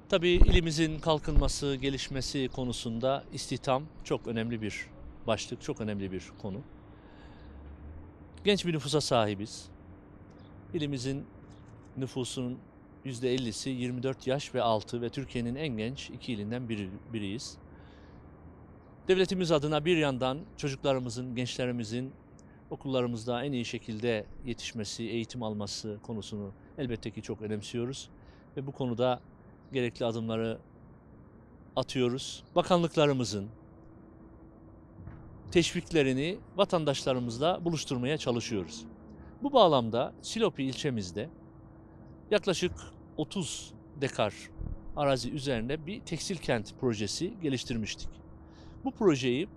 Tabii ilimizin kalkınması, gelişmesi konusunda istihdam çok önemli bir başlık, çok önemli bir konu. Genç bir nüfusa sahibiz. İlimizin nüfusunun %50'si 24 yaş ve altı ve Türkiye'nin en genç iki ilinden biriyiz. Devletimiz adına bir yandan çocuklarımızın, gençlerimizin okullarımızda en iyi şekilde yetişmesi, eğitim alması konusunu elbette ki çok önemsiyoruz. Ve bu konuda gerekli adımları atıyoruz. Bakanlıklarımızın teşviklerini vatandaşlarımızla buluşturmaya çalışıyoruz. Bu bağlamda Silopi ilçemizde yaklaşık 30 dekar arazi üzerinde bir tekstil kent projesi geliştirmiştik. Bu projeyi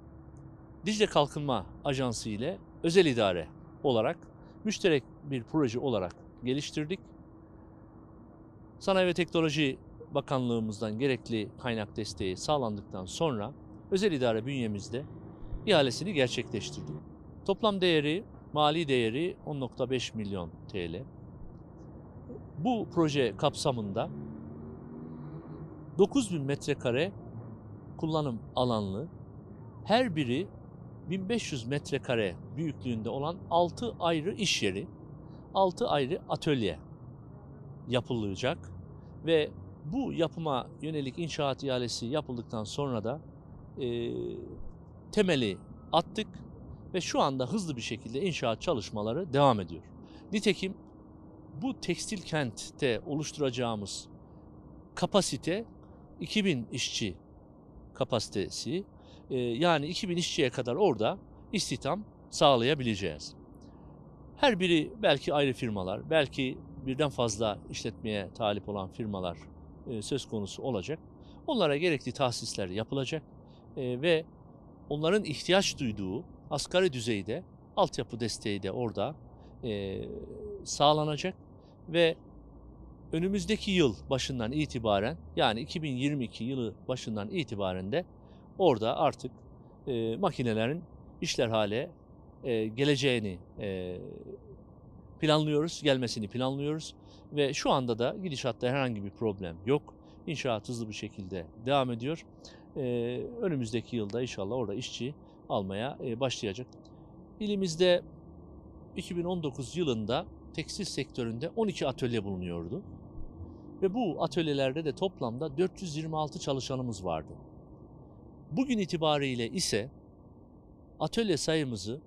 Dicle Kalkınma Ajansı ile özel idare olarak müşterek bir proje olarak geliştirdik. Sanayi ve Teknoloji Bakanlığımızdan gerekli kaynak desteği sağlandıktan sonra özel idare bünyemizde ihalesini gerçekleştirdik. Toplam değeri, mali değeri 10,5 milyon TL. Bu proje kapsamında 9.000 metrekare kullanım alanlı, her biri 1500 metrekare büyüklüğünde olan 6 ayrı iş yeri, 6 ayrı atölye yapılacak ve bu yapıma yönelik inşaat ihalesi yapıldıktan sonra da temeli attık ve şu anda hızlı bir şekilde inşaat çalışmaları devam ediyor. Nitekim bu tekstil kentte oluşturacağımız kapasite 2000 işçi kapasitesi, yani 2000 işçiye kadar orada istihdam sağlayabileceğiz. Her biri belki ayrı firmalar, belki birden fazla işletmeye talip olan firmalar söz konusu olacak. Onlara gerekli tahsisler yapılacak ve onların ihtiyaç duyduğu asgari düzeyde altyapı desteği de orada sağlanacak ve önümüzdeki yıl başından itibaren, yani 2022 yılı başından itibaren de orada artık makinelerin işler hale geleceğini planlıyoruz, gelmesini planlıyoruz ve şu anda da gidişatta herhangi bir problem yok. İnşaat hızlı bir şekilde devam ediyor. Önümüzdeki yılda inşallah orada işçi almaya başlayacak. İlimizde 2019 yılında tekstil sektöründe 12 atölye bulunuyordu. Ve bu atölyelerde de toplamda 426 çalışanımız vardı. Bugün itibariyle ise atölye sayımızı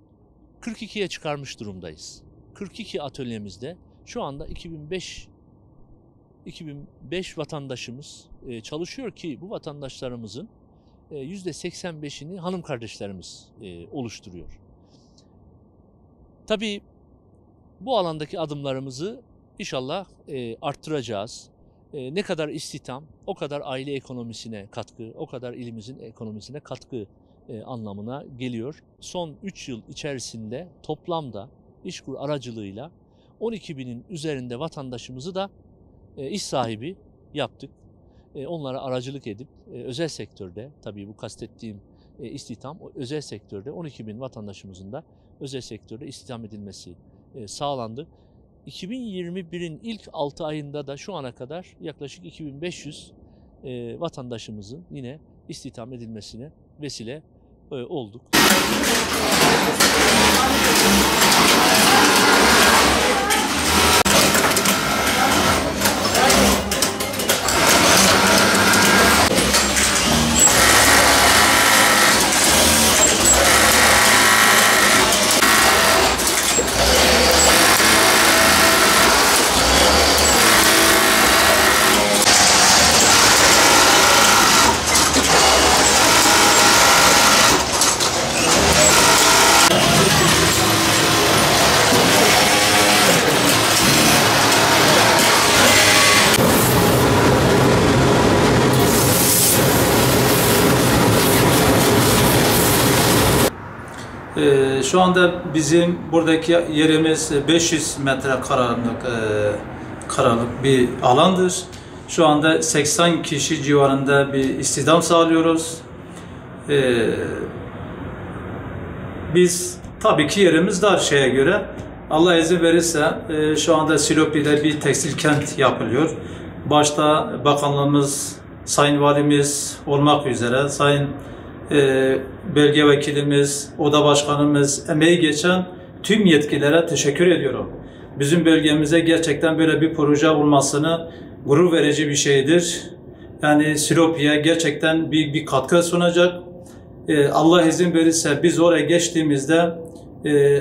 42'ye çıkarmış durumdayız. 42 atölyemizde şu anda 2005 vatandaşımız çalışıyor ki bu vatandaşlarımızın %85'ini hanım kardeşlerimiz oluşturuyor. Tabii bu alandaki adımlarımızı inşallah arttıracağız. Ne kadar istihdam, o kadar aile ekonomisine katkı, o kadar ilimizin ekonomisine katkı anlamına geliyor. Son 3 yıl içerisinde toplamda İşkur aracılığıyla 12.000'in üzerinde vatandaşımızı da iş sahibi yaptık. Onlara aracılık edip özel sektörde, tabii bu kastettiğim istihdam özel sektörde 12.000 vatandaşımızın da özel sektörde istihdam edilmesi sağlandı. 2021'in ilk 6 ayında da şu ana kadar yaklaşık 2500 vatandaşımızın yine istihdam edilmesine vesile olduk. Şu anda bizim buradaki yerimiz 500 karalık bir alandır. Şu anda 80 kişi civarında bir istihdam sağlıyoruz. Biz tabii ki yerimiz dar şeye göre. Allah izin verirse şu anda Silopi'de bir tekstil kent yapılıyor. Başta bakanlığımız, Sayın Valimiz olmak üzere, Sayın Bölge Vekilimiz, Oda Başkanımız, emeği geçen tüm yetkililere teşekkür ediyorum. Bizim bölgemize gerçekten böyle bir proje olmasını gurur verici bir şeydir. Yani Silopi'ye gerçekten bir katkı sunacak. Allah izin verirse biz oraya geçtiğimizde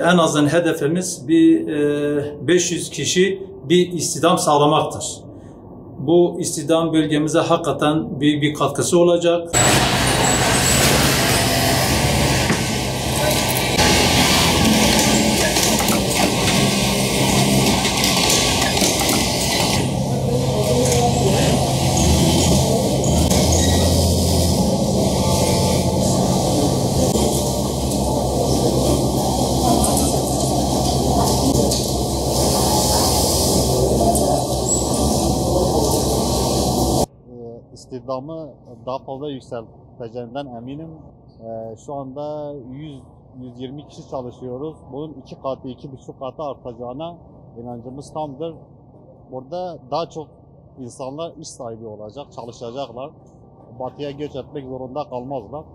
en azından hedefimiz bir 500 kişi bir istihdam sağlamaktır. Bu istihdam bölgemize hakikaten büyük bir katkısı olacak. İstihdamı daha fazla yükselteceğinden eminim. Şu anda 100-120 kişi çalışıyoruz. Bunun 2 katı, 2,5 katı artacağına inancımız tamdır. Burada daha çok insanlar iş sahibi olacak, çalışacaklar. Batıya göç etmek zorunda kalmazlar.